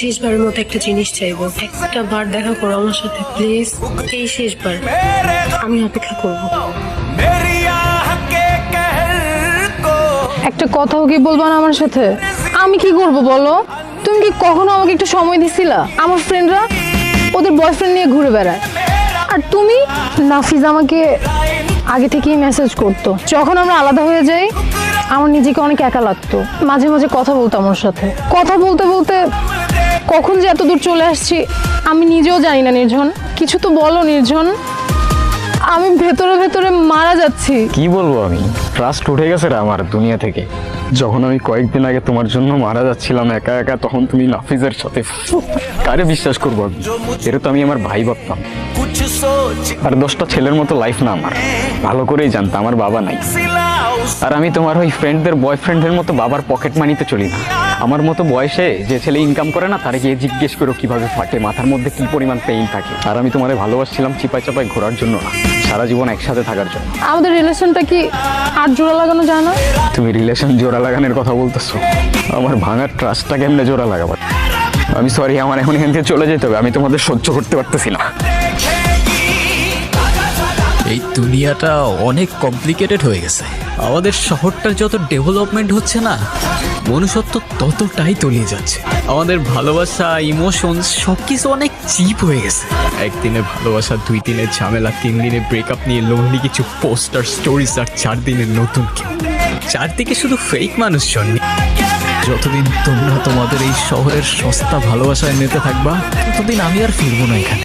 শেষবারের মতো একটা জিনিস চাইবো, একটা বার দেখা করো আমার সাথে প্লিজ। এই শেষবার, আমি অপেক্ষা করবো। একটা কথাও কি বলবা না আমার সাথে? আমি কি করব বলো? তুমি কি কখনো আমাকে একটু সময় দিছিলা? আমার ফ্রেন্ডরা ওদের বয়ফ্রেন্ড নিয়ে ঘুরে বেড়ায়, আর তুমি? নাফিজ আমাকে আগে থেকেই মেসেজ করতো। যখন আমরা আলাদা হয়ে যাই আমার নিজেকে অনেক একা লাগতো। মাঝে মাঝে কথা বলতাম ওর সাথে। কথা বলতে বলতে কখন যে এত দূর চলে আসছি আমি নিজেও জানি না। নির্জন, কিছু তো বলো নির্জন, আমি ভেতরে ভেতরে মারা যাচ্ছি। কি বলবো, আমি ট্রাস্ট উঠে গেছে রে আমার দুনিয়া থেকে। যখন আমি কয়েকদিন আগে তোমার জন্য মারা যাচ্ছিলাম একা একা, তখন তুমি নাফিজের সাথে। কারে বিশ্বাস করবো আমি? এটা তো আমি আমার ভাই ভাবতাম। আর 10টা ছেলের মতো লাইফ না আমার, ভালো করেই জানতাম আমার বাবা নাই। আর আমি তোমার ওই ফ্রেন্ডদের বয়ফ্রেন্ডের মতো বাবার পকেট মানিতে চলি না। আমার মতো বয়সে যে ছেলে ইনকাম করে না তারে গিয়ে জিজ্ঞেস করো কিভাবে ফাটে, মাথার মধ্যে কি পরিমাণ পেইন থাকে। আর আমি তোমারে ভালোবাসছিলাম চিপায় চাপায় ঘোরার জন্য না, সারা জীবন একসাথে থাকার জন্য। আমাদের রিলেশনটা কি আর জোড়া লাগানো যায় না? তুমি রিলেশন জোড়া লাগানোর কথা বলতেছো? আমার ভাঙার ট্রাস্টটা কেমনে জোড়া লাগাবার? আমি সরি, আমার এখন এখান থেকে চলে যেতে হবে। আমি তোমাদের সহ্য করতে পারতেছি না। এই দুনিয়াটা অনেক কমপ্লিকেটেড হয়ে গেছে। আমাদের শহরটার যত ডেভেলপমেন্ট হচ্ছে না, মনুষ্যত্ব ততটাই তলিয়ে যাচ্ছে। আমাদের ভালোবাসা, ইমোশনস সবকিছু অনেক চিপ হয়ে গেছে। একদিনে ভালোবাসা, 2 দিনের ঝামেলা, 3 দিনে ব্রেকআপ নিয়ে লোনলি কিছু পোস্টার স্টোরিজ, আর 4 দিনের নতুন কেউ। চারদিকে শুধু ফেক মানুষজন। যতদিন তোমরা তোমাদের এই শহরের সস্তা ভালোবাসায় নিতে থাকবা, ততদিন আমি আর ফিরবো না এখানে।